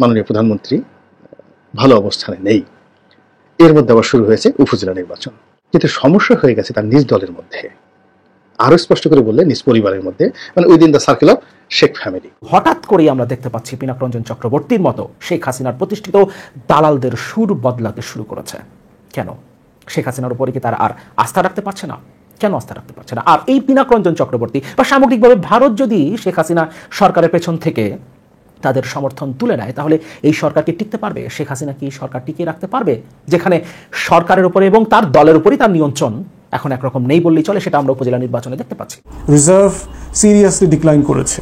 মাননীয় প্রধানমন্ত্রী ভালো অবস্থানে নেই। এর মধ্যে আবার শুরু হয়েছে উপজেলা নির্বাচন, কিন্তু সমস্যা হয়ে গেছে তার নিজ দলের মধ্যে, আরো স্পষ্ট করে বললে নিজ পরিবারের মধ্যে, মানে within the circle of Sheikh family. হঠাৎ করেই আমরা দেখতে পাচ্ছি পিনাক রঞ্জন চক্রবর্তীর মতো শেখ হাসিনার প্রতিষ্ঠিত দালালদের সুর বদলাতে শুরু করেছে। কেন? শেখ হাসিনার উপরে কি তারা আর আস্থা রাখতে পারছে না? কেন আস্থা রাখতে পারছে না? আর এই পিনাক রঞ্জন চক্রবর্তী বা সামগ্রিকভাবে ভারত যদি শেখ হাসিনা সরকারের পেছন থেকে তাদের সমর্থন তুলে নেয়, তাহলে এই সরকারকে টিকতে পারবে? শেখ হাসিনা কি সরকার টিকিয়ে রাখতে পারবে, যেখানে সরকারের উপরে এবং তার দলের উপরই তার নিয়ন্ত্রণ এখন একরকম নেই বললেই চলে? সেটা আমরা উপজেলা নির্বাচনে দেখতে পাচ্ছি। রিজার্ভ সিরিয়াসলি ডিক্লাইন করেছে।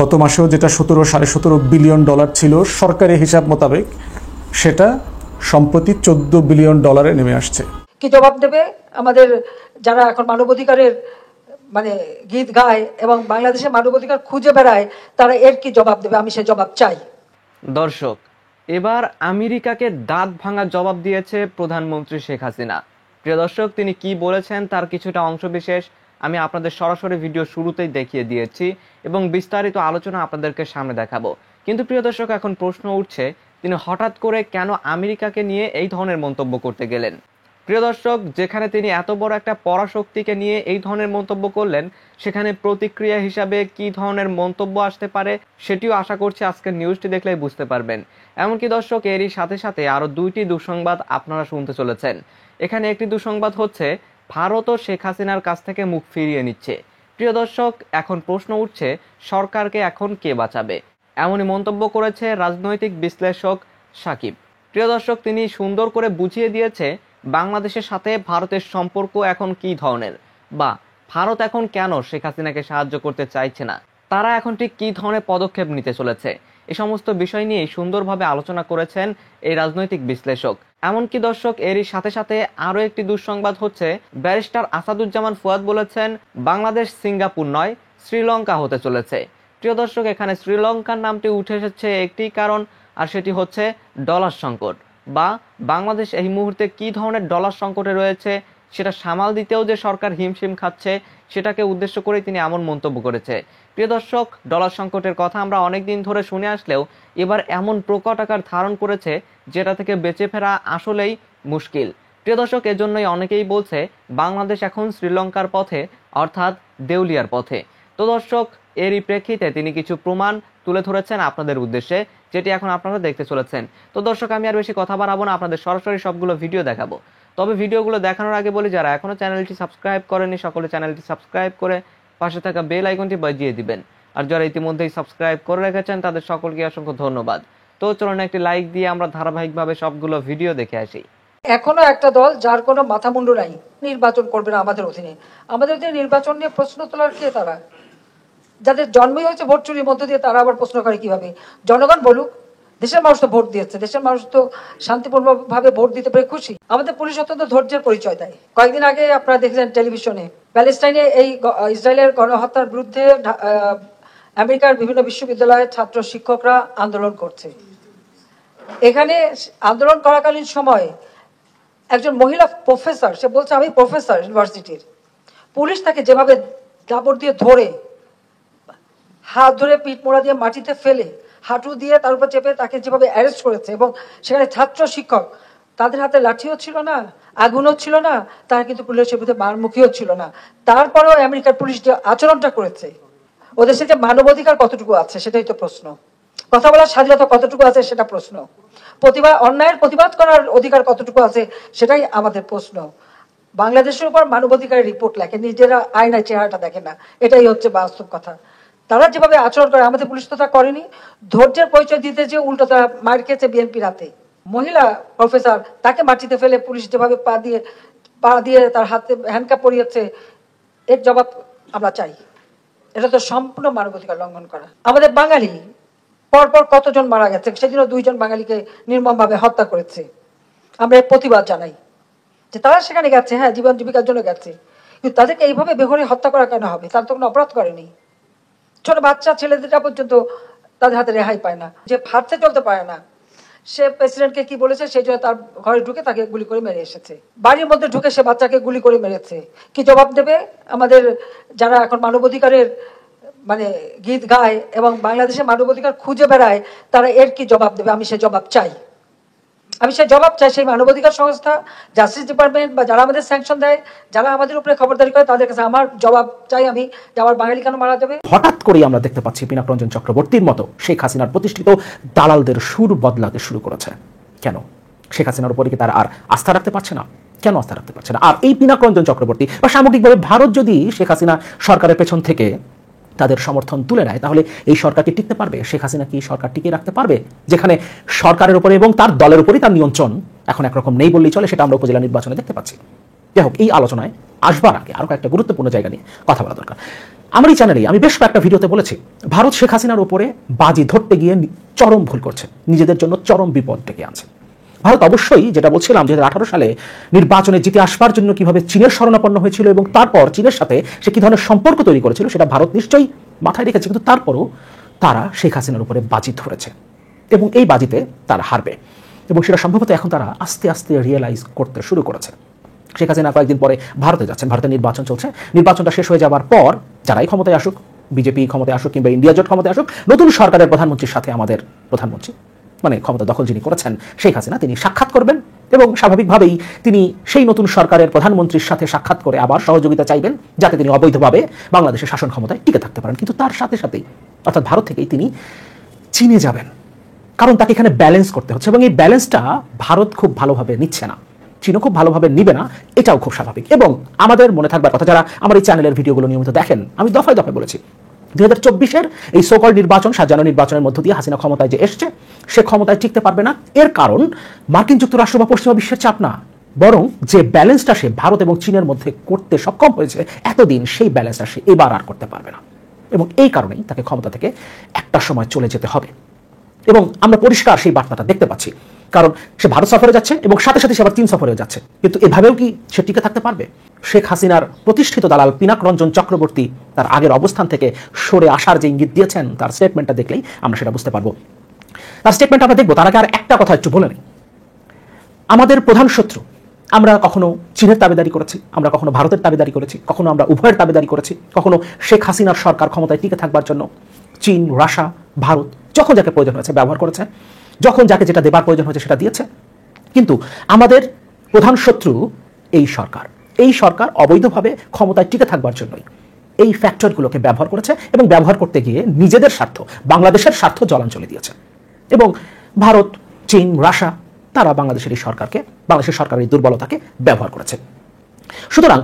গত মাসেও যেটা $17.5 বিলিয়ন ছিল সরকারি হিসাব মোতাবেক, সেটা সম্প্রতি $14 বিলিয়ন নেমে আসছে। কি জবাব দেবে আমাদের যারা এখন মানবাধিকারের গীত গায় এবং বাংলাদেশে মানবাধিকার খুঁজে বেড়ায়, তারা এর কি জবাব দেবে? আমি সে জবাব চাই। দর্শক, এবার আমেরিকাকে দাঁত ভাঙা জবাব দিয়েছে প্রধানমন্ত্রী শেখ হাসিনা। প্রিয় দর্শক, তিনি কি বলেছেন তার কিছুটা অংশবিশেষ আমি আপনাদের সরাসরি ভিডিও শুরুতেই দেখিয়ে দিয়েছি এবং বিস্তারিত আলোচনা আপনাদেরকে সামনে দেখাবো। কিন্তু প্রিয় দর্শক, এখন প্রশ্ন উঠছে, তিনি হঠাৎ করে কেন আমেরিকাকে নিয়ে এই ধরনের মন্তব্য করতে গেলেন? প্রিয় দর্শক, যেখানে তিনি এত বড় একটা পরাশক্তিকে নিয়ে এই ধরনের মন্তব্য করলেন, সেখানে প্রতিক্রিয়া হিসাবে কি ধরনের মন্তব্য আসতে পারে সেটিও আশা করছি আজকের নিউজটি দেখলেই বুঝতে পারবেন। এমনকি দর্শক, এরই সাথে সাথে আরো দুইটি দুঃসংবাদ আপনারা শুনতে চলেছেন। এখানে একটি দুঃসংবাদ হচ্ছে, ভারতও শেখ হাসিনার কাছ থেকে মুখ ফিরিয়ে নিচ্ছে। প্রিয় দর্শক, এখন প্রশ্ন উঠছে, সরকারকে এখন কে বাঁচাবে? এমনই মন্তব্য করেছে রাজনৈতিক বিশ্লেষক সাকিব। প্রিয় দর্শক, তিনি সুন্দর করে বুঝিয়ে দিয়েছে বাংলাদেশের সাথে ভারতের সম্পর্ক এখন কি ধরনের, বা ভারত এখন কেন শেখ হাসিনাকে সাহায্য করতে চাইছে না, তারা এখন ঠিক কি ধরনের পদক্ষেপ নিতে চলেছে। এই সমস্ত বিষয় নিয়ে সুন্দরভাবে আলোচনা করেছেন এই রাজনৈতিক বিশ্লেষক। এমনকি দর্শক, এরই সাথে সাথে আরো একটি দুঃসংবাদ হচ্ছে, ব্যারিস্টার আসাদুজ্জামান ফুয়াদ বলেছেন বাংলাদেশ সিঙ্গাপুর নয়, শ্রীলঙ্কা হতে চলেছে। প্রিয় দর্শক, এখানে শ্রীলঙ্কার নামটি উঠে এসেছে একটি কারণ, আর সেটি হচ্ছে ডলার সংকট, বা বাংলাদেশ এই মুহূর্তে কি ধরনের ডলার সংকটে রয়েছে সেটা সামাল দিতেও যে সরকার হিমশিম খাচ্ছে, সেটাকে উদ্দেশ্য করে তিনি এমন মন্তব্য করেছে। প্রিয় দর্শক, ডলার সংকটের কথা আমরা অনেকদিন ধরে শুনে আসলেও এবার এমন প্রকট আকার ধারণ করেছে যেটা থেকে বেঁচে ফেরা আসলেই মুশকিল। প্রিয় দর্শক, এজন্যই অনেকেই বলছে বাংলাদেশ এখন শ্রীলঙ্কার পথে, অর্থাৎ দেউলিয়ার পথে। তো দর্শক, এরই প্রেক্ষিতে তিনি কিছু প্রমাণ তুলে ধরেছেন আপনাদের উদ্দেশ্যে, যেটি এখন আপনারা দেখতে চলেছেন। তো দর্শক, আমি আর বেশি কথা বাড়াবো না, আপনাদের সরাসরি সবগুলো ভিডিও দেখাবো। তবে ভিডিওগুলো দেখানোর আগে বলি, যারা এখনো চ্যানেলটি সাবস্ক্রাইব করেনি সকলে চ্যানেলটি সাবস্ক্রাইব করে পাশে থাকা বেল আইকনটি বাজিয়ে দিবেন। আর যারা ইতিমধ্যেই সাবস্ক্রাইব করে রেখেছেন তাদের সকলকে অসংখ্য ধন্যবাদ। তো চলুন একটি লাইক দিয়ে আমরা ধারাবাহিকভাবে সবগুলো ভিডিও দেখে আসি। এখনো একটা দল যার কোনো মাথা মুন্ডু নাই নির্বাচন করবে না আমাদের অধীনে। আমাদের অধীনে নির্বাচন নিয়ে প্রশ্ন তোলার কে? তারা যাদের জন্মই হয়েছে ভোট চুরির মধ্য দিয়ে, তারা আবার প্রশ্ন করে কিভাবে? জনগণ বলুক। দেশের মানুষ তো ভোট দিয়েছে, দেশের মানুষ তো শান্তিপূর্ণভাবে ভোট দিতে পেরে খুশি। আমাদের পুলিশ অত্যন্ত ধৈর্যের পরিচয় দেয়। কয়েকদিন আগে আপনারা দেখেছেন টেলিভিশনে, প্যালেস্টাইনে এই ইসরায়েলের গণহত্যার বিরুদ্ধে আমেরিকার বিভিন্ন বিশ্ববিদ্যালয়ের ছাত্র শিক্ষকরা আন্দোলন করছে। এখানে আন্দোলন করাকালীন সময় একজন মহিলা প্রফেসর, সে বলছে আমি প্রফেসর ইউনিভার্সিটির, পুলিশ তাকে যেভাবে দাপড় দিয়ে ধরে, হাত ধরে পিঠ মোড়া দিয়ে মাটিতে ফেলে, হাঁটু দিয়ে তার উপর চেপে তাকে যেভাবে অ্যারেস্ট করেছে, এবং সেখানে ছাত্র শিক্ষক, তাদের হাতে লাঠিও ছিল না, আগুনও ছিল না, তারা কিন্তু পুলিশের বিরুদ্ধে মারমুখীও ছিল না। তারপরেও আমেরিকার পুলিশ যে আচরণটা করেছে, ওদের সাথে মানবাধিকার কতটুকু আছে সেটাই তো প্রশ্ন। কথা বলার স্বাধীনতা কতটুকু আছে সেটা প্রশ্ন। অন্যায়ের প্রতিবাদ করার অধিকার কতটুকু আছে সেটাই আমাদের প্রশ্ন। বাংলাদেশের উপর মানবাধিকারের রিপোর্ট লেখে, নিজেরা আয়নায় চেহারাটা দেখে না, এটাই হচ্ছে বাস্তব কথা। তারা যেভাবে আচরণ করে, আমাদের পুলিশ তো তা করেনি। ধৈর্যের পরিচয় দিতে যে উল্টো তারা মার খেয়েছে বিএনপি রাতে। মহিলা প্রফেসর, তাকে মাটিতে ফেলে পুলিশ যেভাবে পা দিয়ে তার হাতে হ্যান্ডকাপ পরিয়েছে, এর জবাব আমরা চাই। এটা তো সম্পূর্ণ মানবাধিকার লঙ্ঘন করা। আমাদের বাঙালি পরপর কতজন মারা গেছে, সেদিনও 2 জন বাঙালিকে নির্মমভাবে হত্যা করেছে। আমরা এর প্রতিবাদ জানাই যে তারা সেখানে গেছে, হ্যাঁ, জীবন জীবিকার জন্য গেছে, কিন্তু তাদেরকে এইভাবে বেঘরে হত্যা করা কেন হবে? তারা তো কোনো অপরাধ করেনি। ছোট বাচ্চা ছেলেদেরটা পর্যন্ত তাদের হাতে রেহাই পায় না, যে হাঁটতে চলতে পারে না। সে প্রেসিডেন্টকে কি বলেছে, সেই জন্য তার ঘরে ঢুকে তাকে গুলি করে মেরে এসেছে। বাড়ির মধ্যে ঢুকে সে বাচ্চাকে গুলি করে মেরেছে। কি জবাব দেবে আমাদের যারা এখন মানবাধিকারের মানে গীত গায় এবং বাংলাদেশে মানবাধিকার খুঁজে বেড়ায়, তারা এর কি জবাব দেবে? আমি সে জবাব চাই। আমি সে জবাব চাই সেই মানবাধিকার সংস্থা, জাস্টিস ডিপার্টমেন্ট বা যারা আমাদের স্যাংশন দেয়, যারা আমাদের উপরে খবরদারি করে, তাদের কাছে আমার জবাব চাই আমি যে আমার বাঙালি কেন মারা যাবে। হঠাৎ করেই আমরা দেখতে পাচ্ছি পিনাক রঞ্জন চক্রবর্তীর মতো শেখ হাসিনার প্রতিষ্ঠিত দালালদের সুর বদলাতে শুরু করেছে। কেন? শেখ হাসিনার উপরে কি তারা আর আস্থা রাখতে পারছে না? কেন আস্থা রাখতে পারছে না? আর এই পিনাক রঞ্জন চক্রবর্তী বা সামগ্রিকভাবে ভারত যদি শেখ হাসিনা সরকারের পেছন থেকে তাদের সমর্থন তুলে নেয়, তাহলে এই সরকারকে টিকতে পারবে? শেখ হাসিনা কি সরকার টিকিয়ে রাখতে পারবে, যেখানে সরকারের উপরে এবং তার দলের উপরেই তার নিয়ন্ত্রণ এখন একরকম নেই বললেই চলে? সেটা আমরা উপজেলা নির্বাচনে দেখতে পাচ্ছি। যাই হোক, এই আলোচনায় আসবার আগে আরও কয়েকটা গুরুত্বপূর্ণ জায়গা নিয়ে কথা বলা দরকার। আমার এই চ্যানেলে আমি বেশ কয়েকটা ভিডিওতে বলেছি, ভারত শেখ হাসিনার উপরে বাজি ধরতে গিয়ে চরম ভুল করছে, নিজেদের জন্য চরম বিপদ ডেকে আনছে। ভারত অবশ্যই, যেটা বলছিলাম, 2018 সালে নির্বাচনে জিতে আসবার জন্য কিভাবে চীনের শরণাপন্ন হয়েছিল এবং তারপর চীনের সাথে সে কি ধরনের সম্পর্ক তৈরি করেছিল সেটা ভারত নিশ্চয়ই মাথায় রেখেছে, কিন্তু তারপরও তারা শেখ হাসিনার উপরে বাজি ধরেছে এবং এই বাজিতে তারা হারবে এবং সেটা সম্ভবত এখন তারা আস্তে আস্তে রিয়েলাইজ করতে শুরু করেছে। শেখ হাসিনা কয়েকদিন পরে ভারতে যাচ্ছেন, ভারতে নির্বাচন চলছে, নির্বাচনটা শেষ হয়ে যাওয়ার পর যারাই ক্ষমতায় আসুক, বিজেপি ক্ষমতায় আসুক কিংবা ইন্ডিয়া জোট ক্ষমতায় আসুক, নতুন সরকারের প্রধানমন্ত্রীর সাথে আমাদের প্রধানমন্ত্রী মানে ক্ষমতা দখল যিনি করেছেন শেখ হাসিনা, তিনি সাক্ষাৎ করবেন এবং স্বাভাবিকভাবেই তিনি সেই নতুন সরকারের প্রধানমন্ত্রীর সাথে সাক্ষাৎ করে আবার সহযোগিতা চাইবেন যাতে তিনি অবৈধভাবে বাংলাদেশের শাসন ক্ষমতায় টিকে থাকতে পারেন। কিন্তু তার সাথে সাথেই অর্থাৎ ভারত থেকেই তিনি চীনে যাবেন, কারণ তাকে এখানে ব্যালেন্স করতে হচ্ছে এবং এই ব্যালেন্সটা ভারত খুব ভালোভাবে নিচ্ছে না, চীনও খুব ভালোভাবে নিবে না, এটাও খুব স্বাভাবিক। এবং আমাদের মনে থাকবার কথা, যারা আমার এই চ্যানেলের ভিডিওগুলো নিয়মিত দেখেন, আমি দফায় দফায় বলেছি 2024-এর এই সোকল নির্বাচন, সাজানো নির্বাচনের মধ্য দিয়ে হাসিনা ক্ষমতায় যে এসছে, সে ক্ষমতায় টিকতে পারবে না। এর কারণ মার্কিন যুক্তরাষ্ট্র বা পশ্চিমা বিশ্বের চাপ না, বরং যে ব্যালেন্সটা সে ভারত এবং চীনের মধ্যে করতে সক্ষম হয়েছে এতদিন, সেই ব্যালেন্সটা সে এবার আর করতে পারবে না এবং এই কারণেই তাকে ক্ষমতা থেকে একটা সময় চলে যেতে হবে। এবং আমরা পরিষ্কার সেই বার্তাটা দেখতে পাচ্ছি, কারণ সে ভারত সফরে যাচ্ছে এবং সাথে সাথে সে আবার চীন সফরেও যাচ্ছে। কিন্তু এভাবেও কি সে টিকে থাকতে পারবে? শেখ হাসিনার প্রতিষ্ঠিত দালাল পিনাক রঞ্জন চক্রবর্তী তার আগের অবস্থান থেকে সরে আসার যে ইঙ্গিত দিয়েছেন, তার স্টেটমেন্টটা দেখলেই আমরা সেটা বুঝতে পারবো। তার স্টেটমেন্ট আমরা দেখবো, তার আগে আর একটা কথা একটু বলে নিই। আমাদের প্রধান শত্রু, আমরা কখনো চীনের দাবিদারি করেছি, আমরা কখনো ভারতের দাবিদারি করেছি, কখনো আমরা উভয়ের দাবিদারি করেছি, কখনো শেখ হাসিনার সরকার ক্ষমতায় টিকে থাকবার জন্য চীন, রাশিয়া, ভারত যখন যাকে প্রয়োজন হয়েছে ব্যবহার করেছে, যখন যাকে যেটা দেবার প্রয়োজন হয়েছে সেটা দিয়েছে। কিন্তু আমাদের প্রধান শত্রু এই সরকার, এই সরকার অবৈধভাবে ক্ষমতায় টিকে থাকবার জন্যই এই ফ্যাক্টরগুলোকে ব্যবহার করেছে এবং ব্যবহার করতে গিয়ে নিজেদের স্বার্থ, বাংলাদেশের স্বার্থ জলাঞ্জলি দিয়েছে। এবং ভারত, চীন, রাশিয়া তারা বাংলাদেশের এই সরকারকে, বাংলাদেশের সরকারের এই দুর্বলতাকে ব্যবহার করেছে। সুতরাং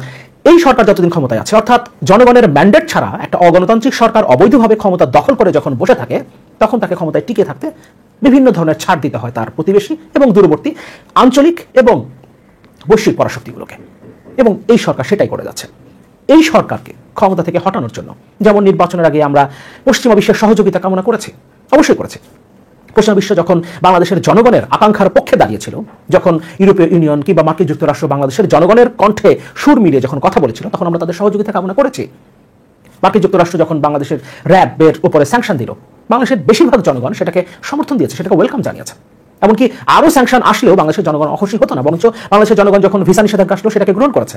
এই সরকার যতদিন ক্ষমতায় আছে, অর্থাৎ জনগণের ম্যান্ডেট ছাড়া একটা অগণতান্ত্রিক সরকার অবৈধভাবে ক্ষমতা দখল করে যখন বসে থাকে, তখন তাকে ক্ষমতায় টিকে থাকতে বিভিন্ন ধরনের ছাড় দিতে হয় তার প্রতিবেশী এবং দূরবর্তী আঞ্চলিক এবং বৈশ্বিক পরাশক্তিগুলোকে, এবং এই সরকার সেটাই করে যাচ্ছে। এই সরকারকে ক্ষমতা থেকে হটানোর জন্য, যেমন নির্বাচনের আগে আমরা পশ্চিমা বিশ্বের সহযোগিতা কামনা করেছি, অবশ্যই করেছি। পশ্চিমা বিশ্ব যখন বাংলাদেশের জনগণের আকাঙ্ক্ষার পক্ষে দাঁড়িয়েছিল, যখন ইউরোপীয় ইউনিয়ন কিংবা মার্কিন যুক্তরাষ্ট্র বাংলাদেশের জনগণের কণ্ঠে সুর মিলিয়ে যখন কথা বলেছিল, তখন আমরা তাদের সহযোগিতা কামনা করেছি। মার্কিন যুক্তরাষ্ট্র যখন বাংলাদেশের র্যাবের উপরে স্যাংশন দিল, বাংলাদেশের বেশিরভাগ জনগণ সেটাকে সমর্থন দিয়েছে, সেটাকে ওয়েলকাম জানিয়েছে। এমনকি আরও স্যাংশন আসলেও বাংলাদেশের জনগণ অখুশি হতো না, বরঞ্চ বাংলাদেশের জনগণ যখন ভিসা নিষেধাজ্ঞা আসলো সেটাকে গ্রহণ করেছে,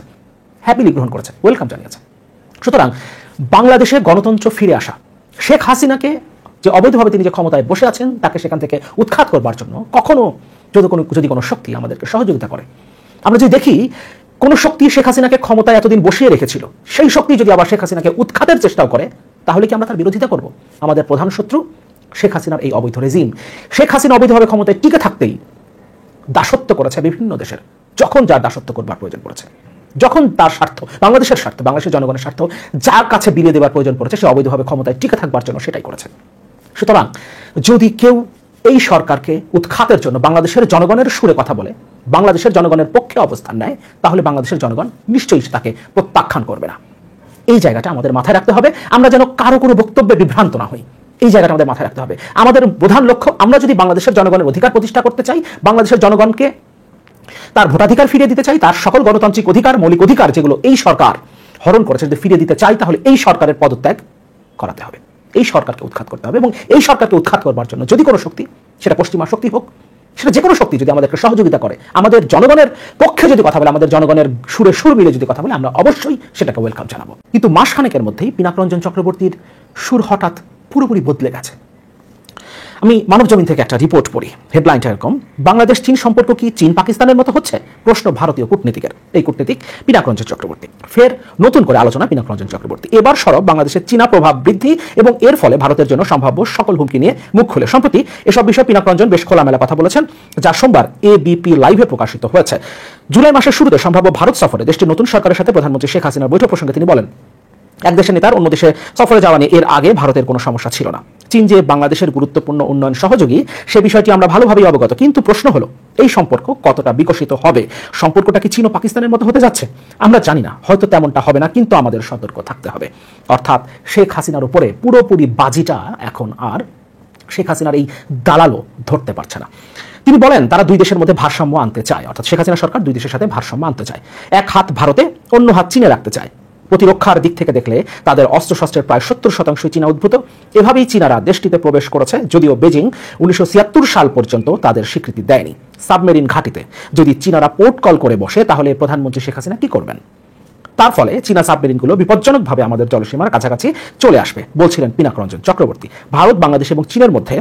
হ্যাপিলি গ্রহণ করেছে, ওয়েলকাম জানিয়েছে। সুতরাং বাংলাদেশে গণতন্ত্র ফিরে আসা, শেখ হাসিনাকে যে অবৈধভাবে তিনি যে ক্ষমতায় বসে আছেন তাকে সেখান থেকে উৎখাত করবার জন্য কখনো যদি কোনো শক্তি আমাদেরকে সহযোগিতা করে, আমরা যদি দেখি কোনো শক্তি শেখ হাসিনাকে ক্ষমতায় এতদিন বসিয়ে রেখেছিল, সেই শক্তি যদি আবার শেখ হাসিনাকে উৎখাতের চেষ্টাও করে, তাহলে কি আমরা তার বিরোধিতা করব? আমাদের প্রধান শত্রু শেখ হাসিনার এই অবৈধ রেজিম। শেখ হাসিনা অবৈধভাবে ক্ষমতায় টিকে থাকতেই দাসত্ব করেছে বিভিন্ন দেশের, যখন যার দাসত্ব করবার প্রয়োজন পড়েছে, যখন তার স্বার্থ, বাংলাদেশের স্বার্থ, বাংলাদেশের জনগণের স্বার্থ যার কাছে বিলিয়ে দেওয়ার প্রয়োজন পড়েছে, সে অবৈধভাবে ক্ষমতায় টিকে থাকবার জন্য সেটাই করেছে। সুতরাং যদি কেউ এই সরকারকে উৎখাতের জন্য বাংলাদেশের জনগণের সুরে কথা বলে, বাংলাদেশের জনগণের পক্ষে অবস্থান নেয়, তাহলে বাংলাদেশের জনগণ নিশ্চয়ই তাকে প্রত্যাখ্যান করবে না। এই জায়গাটা আমাদের মাথায় রাখতে হবে, আমরা যেন কারো কোনো বক্তব্যে বিভ্রান্ত না হই, এই জায়গাটা আমাদের মাথায় রাখতে হবে। আমাদের প্রধান লক্ষ্য, আমরা যদি বাংলাদেশের জনগণের অধিকার প্রতিষ্ঠা করতে চাই, বাংলাদেশের জনগণকে তার ভোটাধিকার ফিরিয়ে দিতে চাই, তার সকল গণতান্ত্রিক অধিকার, মৌলিক অধিকার যেগুলো এই সরকার হরণ করেছে যদি ফিরিয়ে দিতে চাই, তাহলে এই সরকারের পদত্যাগ করাতে হবে, এই সরকারকে উৎখাত করতে হবে। এবং এই সরকারকে উৎখাত করবার জন্য যদি কোনো শক্তি, সেটা পশ্চিমা শক্তি হোক সেটা যে কোনো শক্তি যদি আমাদেরকে সহযোগিতা করে, আমাদের জনগণের পক্ষে যদি কথা বলে, আমাদের জনগণের সুরে সুর মিলে যদি কথা বলে, আমরা অবশ্যই সেটাকে ওয়েলকাম জানাবো। কিন্তু মাসখানেকের মধ্যেই পিনাকরঞ্জন চক্রবর্তীর সুর হঠাৎ পুরোপুরি বদলে গেছে। আমি মানবজমিন থেকে একটা রিপোর্ট পড়ি, হেডলাইনটা এরকম: বাংলাদেশ চীন সম্পর্ক কি চীন পাকিস্তানের মতো হচ্ছে? প্রশ্ন ভারতীয় কূটনীতিকের। এই কূটনীতিক পিনাকরঞ্জন চক্রবর্তী। ফের নতুন করে আলোচনা পিনাকরঞ্জন চক্রবর্তী। এবার সরব বাংলাদেশের চীনা প্রভাব বৃদ্ধি এবং এর ফলে ভারতের জন্য সম্ভাব্য সকল হুমকি নিয়ে মুখ খুলে। সম্প্রতি এসব বিষয়ে পিনাকরঞ্জন বেশ খোলামেলা কথা বলেছেন, যা সোমবার এবিপি লাইভে প্রকাশিত হয়েছে। জুলাই মাসের শুরুতে সম্ভাব্য ভারত সফরে দেশটির নতুন সরকারের সাথে প্রধানমন্ত্রী শেখ হাসিনার বৈঠক প্রসঙ্গে তিনি বলেন, এক দেশের নেতার অন্য দেশে সফরে যাওয়া নিয়ে এর আগে ভারতের কোনো সমস্যা ছিল না। চীন যে বাংলাদেশের গুরুত্বপূর্ণ উন্নয়ন সহযোগী, সে বিষয়টি আমরা ভালোভাবেই অবগত। কিন্তু প্রশ্ন হলো, এই সম্পর্ক কতটা বিকশিত হবে? সম্পর্কটা কি চীন ও পাকিস্তানের মতো হতে যাচ্ছে? আমরা জানি না, হয়তো তেমনটা হবে না, কিন্তু আমাদের সতর্ক থাকতে হবে। অর্থাৎ শেখ হাসিনার উপরে পুরোপুরি বাজিটা এখন আর শেখ হাসিনার এই দালালও ধরতে পারছে না। তিনি বলেন, তারা দুই দেশের মধ্যে ভারসাম্য আনতে চায়, অর্থাৎ শেখ হাসিনা সরকার দুই দেশের সাথে ভারসাম্য আনতে চায়। এক হাত ভারতে, অন্য হাত চীনে রাখতে চায়। প্রতিরক্ষার দিক থেকে দেখলে তাদের অস্ত্রশস্ত্রের প্রায় 70% চীনা উদ্ভূত। এভাবেই চীনারা দেশটিতে প্রবেশ করেছে, যদিও বেজিং 1976 সাল পর্যন্ত তাদের স্বীকৃতি দেয়নি। সাবমেরিন ঘাঁটিতে যদি চীনারা পোর্ট কল করে বসে, তাহলে প্রধানমন্ত্রী শেখ হাসিনা কি করবেন? তার ফলে চীনা সাবমেরিনগুলো বিপজ্জনকভাবে আমাদের জলসীমার কাছাকাছি চলে আসবে, বলছিলেন পিনাকরঞ্জন চক্রবর্তী। ভারত, বাংলাদেশ এবং চীনের মধ্যে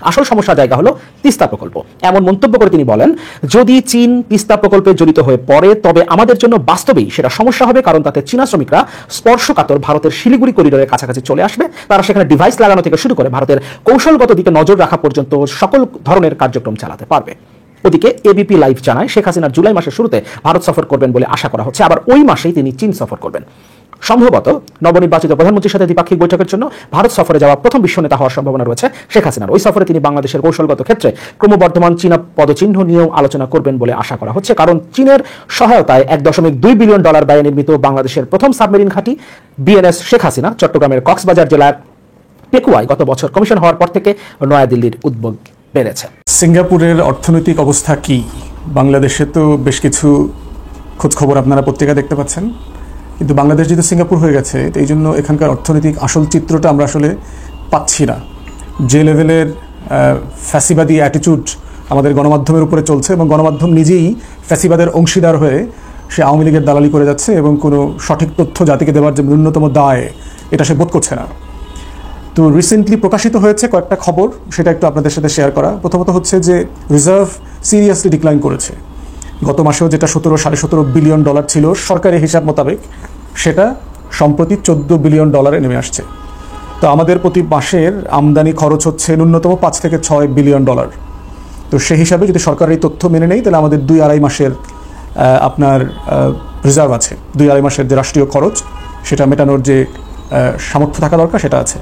আসল সমস্যার জায়গা হলো তিস্তা প্রকল্প। এমন মন্তব্য করে তিনি বলেন, যদি চীন তিস্তা প্রকল্পে জড়িত হয়ে পড়ে, তবে আমাদের জন্য বাস্তবেই সেটা সমস্যা হবে, কারণ তাতে চীনা শ্রমিকরা স্পর্শকাতর ভারতের শিলিগুড়ি করিডোরের কাছাকাছি চলে আসবে। তারা সেখানে ডিভাইস লাগানো থেকে শুরু করে ভারতের কৌশলগত দিকে নজর রাখা পর্যন্ত সকল ধরনের কার্যক্রম চালাতে পারবে। ওদিকে এবিপি লাইভ জানায়, শেখ হাসিনা জুলাই মাসের শুরুতে ভারত সফর করবেন বলে আশা করা হচ্ছে। আবার ওই মাসেই তিনি চীন সফর করবেন। সম্ভবত নবনির্বাচিত প্রধানমন্ত্রীর সাথে দ্বিপাক্ষিক বৈঠকের জন্য ভারত সফরে যাওয়া প্রথম বিশ্ব নেতা হওয়ার সম্ভাবনা রয়েছে শেখ হাসিনার। ওই সফরে তিনি বাংলাদেশের কৌশলগত ক্ষেত্রে ক্রমবর্ধমান চীনা পদচিহ্ন নিয়েও আলোচনা করবেন বলে আশা করা হচ্ছে, কারণ চীনের সহায়তায় $1.2 বিলিয়ন ব্যয়ে নির্মিত বাংলাদেশের প্রথম সাবমেরিন ঘাঁটি বিএনএস শেখ হাসিনা চট্টগ্রামের কক্সবাজার জেলার পেকুয়ায় গত বছর কমিশন হওয়ার পর থেকে নয়াদিল্লির উদ্যোগ বেড়েছে। সিঙ্গাপুরের অর্থনৈতিক অবস্থা কি? বাংলাদেশে তো বেশ কিছু খোঁজ খবর আপনারা পত্রিকা দেখতে পাচ্ছেন, কিন্তু বাংলাদেশ যেহেতু সিঙ্গাপুর হয়ে গেছে, এই জন্য এখানকার অর্থনৈতিক আসল চিত্রটা আমরা আসলে পাচ্ছি না। যে লেভেলের ফ্যাসিবাদী অ্যাটিটিউড আমাদের গণমাধ্যমের উপরে চলছে, এবং গণমাধ্যম নিজেই ফ্যাসিবাদের অংশীদার হয়ে সে আওয়ামী লীগের দালালি করে যাচ্ছে, এবং কোনো সঠিক তথ্য জাতিকে দেওয়ার যে ন্যূনতম দায়, এটা সে বোধ করছে না। তো রিসেন্টলি প্রকাশিত হয়েছে কয়েকটা খবর, সেটা একটু আপনাদের সাথে শেয়ার করা। প্রথমত হচ্ছে যে রিজার্ভ সিরিয়াসলি ডিক্লাইন করেছে। গত মাসেও যেটা $17.5 বিলিয়ন ছিল সরকারি হিসাব মোতাবেক, সেটা সম্প্রতি $14 বিলিয়ন নেমে আসছে। তো আমাদের প্রতি মাসের আমদানি খরচ হচ্ছে ন্যূনতম $5 থেকে $6 বিলিয়ন। তো সেই হিসাবে যদি সরকার এই তথ্য মেনে নেই, তাহলে আমাদের 2-2.5 মাসের আপনার রিজার্ভ আছে। 2-2.5 মাসের যে রাষ্ট্রীয় খরচ, সেটা মেটানোর যে সামর্থ্য থাকা দরকার, সেটা আছে।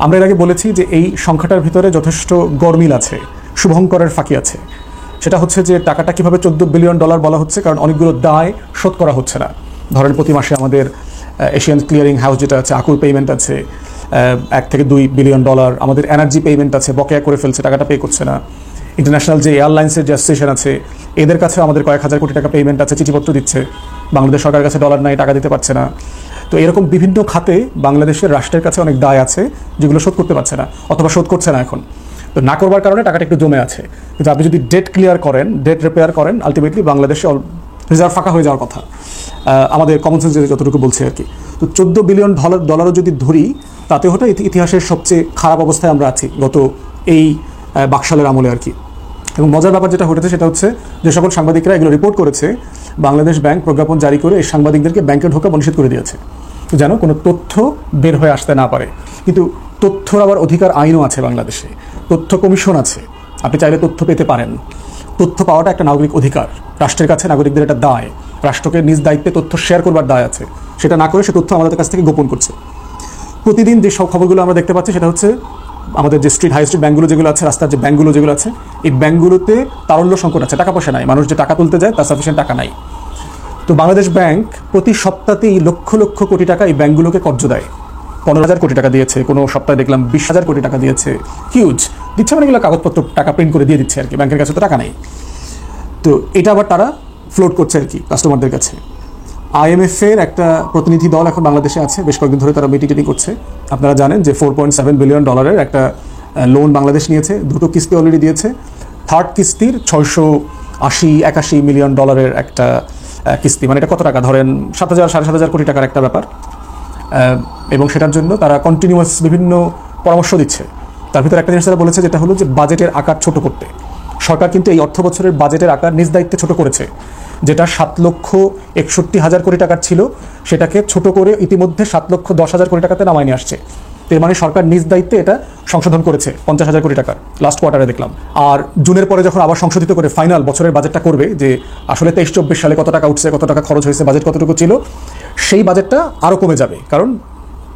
আমরা এর আগে বলেছি যে এই সংখ্যাটার ভিতরে যথেষ্ট গরমিল আছে, শুভঙ্করের ফাঁকি আছে। সেটা হচ্ছে যে টাকাটা কীভাবে $14 বিলিয়ন বলা হচ্ছে, কারণ অনেকগুলো দায় শোধ করা হচ্ছে না। ধরেন প্রতি মাসে আমাদের এশিয়ান ক্লিয়ারিং হাউস যেটা আছে, আকুল পেমেন্ট আছে $1 থেকে $2 বিলিয়ন। আমাদের এনার্জি পেমেন্ট আছে, বকেয়া করে ফেলছে, টাকাটা পে করছে না। ইন্টারন্যাশনাল যে এয়ারলাইন্সের যে অ্যাসোসিয়েশন আছে, এদের কাছে আমাদের কয়েক হাজার কোটি টাকা পেমেন্ট আছে, চিঠিপত্র দিচ্ছে, বাংলাদেশ সরকারের কাছে ডলার নাই, টাকা দিতে পারছে না। তো এরকম বিভিন্ন খাতে বাংলাদেশের রাষ্ট্রের কাছে অনেক দায় আছে, যেগুলো শোধ করতে পারছে না, অথবা শোধ করছে না এখন। তো না করবার কারণে টাকাটা একটু জমে আছে। কিন্তু আপনি যদি ডেট ক্লিয়ার করেন, ডেট রিপেয়ার করেন, আলটিমেটলি বাংলাদেশে রিজার্ভ ফাঁকা হয়ে যাওয়ার কথা, আমাদের কমন সেন্স যতটুকু বলছে আর কি। তো $14 বিলিয়ন যদি ধরি, তাতে হতো ইতিহাসের সবচেয়ে খারাপ অবস্থায় আমরা আছি গত এই বাকশালের আমলে আর কি। এবং মজার ব্যাপার যেটা ঘটেছে, সেটা হচ্ছে যে সকল সাংবাদিকরা এগুলো রিপোর্ট করেছে, বাংলাদেশ ব্যাংক প্রজ্ঞাপন জারি করে এই সাংবাদিকদেরকে ব্যাংকে ঢোকা নিষেধ করে দিয়েছে, যেন কোনো তথ্য বের হয়ে আসতে না পারে। কিন্তু তথ্যর আবার অধিকার আইনও আছে বাংলাদেশে, তথ্য কমিশন আছে, আপনি চাইলে তথ্য পেতে পারেন। তথ্য পাওয়াটা একটা নাগরিক অধিকার, রাষ্ট্রের কাছে নাগরিকদের একটা দায়, রাষ্ট্রকে নিজ দায়িত্বে তথ্য শেয়ার করবার দায় আছে। সেটা না করে সে তথ্য আমাদের কাছ থেকে গোপন করছে। প্রতিদিন যে সব খবরগুলো আমরা দেখতে পাচ্ছি, সেটা হচ্ছে আমাদের যে হাই স্ট্রিট ব্যাঙ্কগুলো যেগুলো আছে, রাস্তার যে ব্যাঙ্কগুলো যেগুলো আছে, এই ব্যাঙ্কগুলোতে তারল্য সংকট আছে, টাকা পয়সা নাই, মানুষ যে টাকা তুলতে যায় তার সাফিসিয়েন্ট টাকা নাই। তো বাংলাদেশ ব্যাংক প্রতি সপ্তাহেই লক্ষ লক্ষ কোটি টাকা এই ব্যাঙ্কগুলোকে কর্জ দেয়। 15,000 কোটি টাকা দিয়েছে, কোনো সপ্তাহে দেখলাম 20,000 কোটি টাকা দিয়েছে। হিউজ দিচ্ছে, মানে এগুলো কাগজপত্র টাকা প্রিন্ট করে দিয়ে দিচ্ছে আর কি, ব্যাংকের কাছে তো টাকা নেই। তো এটা আবার তারা ফ্লোট করছে আর কি কাস্টমারদের কাছে। IMF-এর একটা প্রতিনিধি দল এখন বাংলাদেশে আছে, বেশ কয়েকদিন ধরে তারা মিটিং করছে। আপনারা জানেন যে $4.7 বিলিয়ন একটা লোন বাংলাদেশ নিয়েছে, 2টো কিস্তি অলরেডি দিয়েছে। থার্ড কিস্তির 681 মিলিয়ন ডলারের একটা কিস্তি, মানে এটা কত টাকা ধরেন 7,000 7,500 কোটি টাকার একটা ব্যাপার। এবং সেটার জন্য তারা কন্টিনিউয়াস বিভিন্ন পরামর্শ দিচ্ছে। তার ভিতরে একটা জিনিস তারা বলেছে, যেটা হলো যে বাজেটের আকার ছোট করতে। সরকার কিন্তু এই অর্থ বছরের বাজেটের আকার নিজ দায়িত্বে ছোট করেছে, যেটা 7,61,000 কোটি টাকার ছিল সেটাকে ছোট করে ইতিমধ্যে 7,10,000 কোটি টাকাতে নামায় নিয়ে আসছে। এর মানে সরকার নিজ দায়িত্বে এটা সংশোধন করেছে 50,000 কোটি টাকার, লাস্ট কোয়ার্টারে দেখলাম। আর জুনের পরে যখন আবার সংশোধিত করে ফাইনাল বছরের বাজেটটা করবে, যে আসলে 23-24 সালে কত টাকা উঠছে, কত টাকা খরচ হয়েছে, বাজেট কতটুকু ছিল, সেই বাজেটটা আরও কমে যাবে। কারণ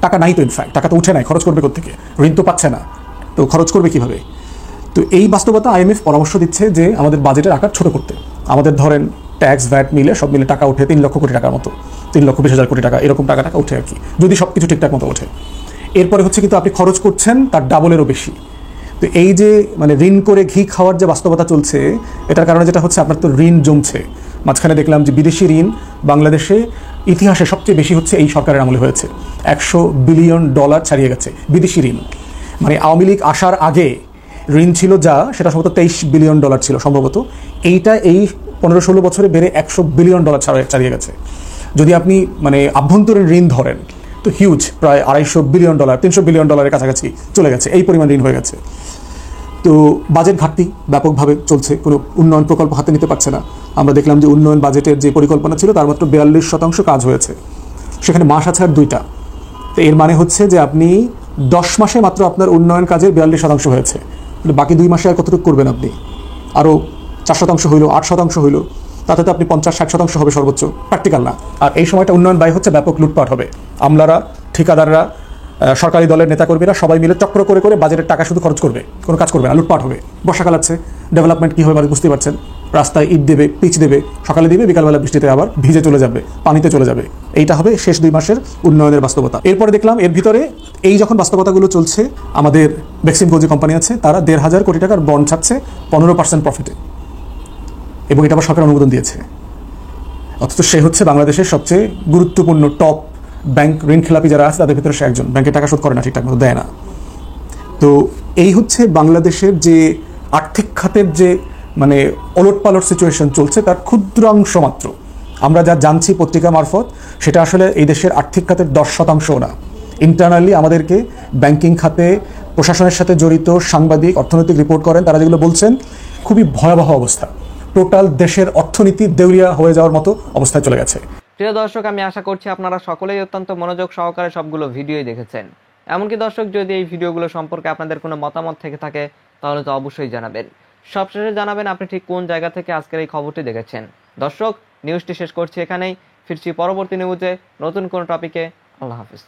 টাকা নাই তো, ইনফ্যাক্ট টাকা তো উঠে নাই, খরচ করবে কোত্থেকে, ঋণ তো পাচ্ছে না, তো খরচ করবে কিভাবে? তো এই বাস্তবতা IMF পরামর্শ দিচ্ছে যে আমাদের বাজেটের আকার ছোট করতে। আমাদের ধরেন ট্যাক্স ভ্যাট মিলে সব মিলে টাকা ওঠে 3 লক্ষ কোটি টাকার মতো, 3,20,000 কোটি টাকা, এরকম টাকা ওঠে আর কি, যদি সব কিছু ঠিকঠাক মতো ওঠে। এরপরে হচ্ছে কিন্তু আপনি খরচ করছেন তার ডাবলেরও বেশি। তো এই যে মানে ঋণ করে ঘি খাওয়ার যে বাস্তবতা চলছে, এটার কারণে যেটা হচ্ছে আপনার তো ঋণ জমছে। মাঝখানে দেখলাম যে বিদেশি ঋণ বাংলাদেশে ইতিহাসে সবচেয়ে বেশি হচ্ছে এই সরকারের আমলে হয়েছে, $100 বিলিয়ন ছাড়িয়ে গেছে বিদেশি ঋণ। মানে আওয়ামী লীগ আসার আগে ঋণ ছিল যা, সেটা সম্ভবত $23 বিলিয়ন ছিল সম্ভবত। এইটা এই 15-16 বছরে বেড়ে $100 বিলিয়ন ছাড়িয়ে গেছে। যদি আপনি মানে আভ্যন্তরীণ ঋণ ধরেন তো হিউজ, প্রায় $250 বিলিয়ন, $300 বিলিয়ন কাছাকাছি চলে গেছে, এই পরিমাণ ঋণ হয়ে গেছে। তো বাজেট ঘাটতি ব্যাপকভাবে চলছে, কোনো উন্নয়ন প্রকল্প হাতে নিতে পারছে না। আমরা দেখলাম যে উন্নয়ন বাজেটের যে পরিকল্পনা ছিল তার মাত্র 42% কাজ হয়েছে, সেখানে মাস আছে আর 2টা। তো এর মানে হচ্ছে যে আপনি 10 মাসে মাত্র আপনার উন্নয়ন কাজের 42% হয়েছে, বাকি 2 মাসে আর কতটুকু করবেন আপনি? আরও 4% হইল, 8% হইল, তাতে তো আপনি 50-60% হবে সর্বোচ্চ, প্র্যাকটিক্যাল না। আর এই সময়টা উন্নয়ন ব্যয় হচ্ছে, ব্যাপক লুটপাট হবে। আমলারা, ঠিকাদাররা, সরকারি দলের নেতাকর্মীরা সবাই মিলে চক্র করে করে বাজেটের টাকা শুধু খরচ করবে, কোনো কাজ করবে না, লুটপাট হবে। বর্ষাকাল আছে, ডেভেলপমেন্ট কী হবে বুঝতে পারছেন, রাস্তায় ইট দেবে, পিচ দেবে, সকালে দিবে, বিকালবেলা বৃষ্টিতে আবার ভিজে চলে যাবে, পানিতে চলে যাবে। এইটা হবে শেষ 2 মাসের উন্নয়নের বাস্তবতা। এরপরে দেখলাম এর ভিতরে এই যখন বাস্তবতাগুলো চলছে, আমাদের বেক্সিমকো যে কোম্পানি আছে তারা 1,500 কোটি টাকার বন্ড ছাড়ছে 15% প্রফিটে, এবং এটা আবার সরকার অনুমোদন দিয়েছে। অথচ সে হচ্ছে বাংলাদেশের সবচেয়ে গুরুত্বপূর্ণ টপ ব্যাংক ঋণ খেলাপি যারা আছে তাদের ভিতরে সে একজন, ব্যাংকে টাকা শোধ করে না, ঠিকঠাক মতো দেয় না। তো এই হচ্ছে বাংলাদেশের যে আর্থিক খাতের যে মানে ওলটপালট সিচুয়েশন চলছে, তার ক্ষুদ্রাংশ মাত্র আমরা যা জানছি পত্রিকা মারফত, সেটা আসলে এই দেশের আর্থিক খাতের 10% না। ইন্টারনালি আমাদেরকে ব্যাংকিং খাতে প্রশাসনের সাথে জড়িত সাংবাদিক, অর্থনৈতিক রিপোর্ট করেন, তারা যেগুলো বলছেন খুবই ভয়াবহ অবস্থা। টোটাল দেশের অর্থনীতি দেউলিয়া হয়ে যাওয়ার মতো অবস্থায় চলে গেছে। প্রিয় দর্শক, আমি আশা করছি আপনারা সকলেই অত্যন্ত মনোযোগ সহকারে সবগুলো ভিডিওই দেখেছেন। এমনকি দর্শক, যদি এই ভিডিওগুলো সম্পর্কে আপনাদের কোনো মতামত থেকে থাকে তাহলে তো অবশ্যই জানাবেন। সবশেষে জানাবেন আপনি ঠিক কোন জায়গা থেকে আজকের এই খবরটি দেখেছেন। দর্শক, নিউজটি শেষ করছি এখানেই, ফিরছি পরবর্তী নিউজে নতুন কোনো টপিকে। আল্লাহ হাফিজ।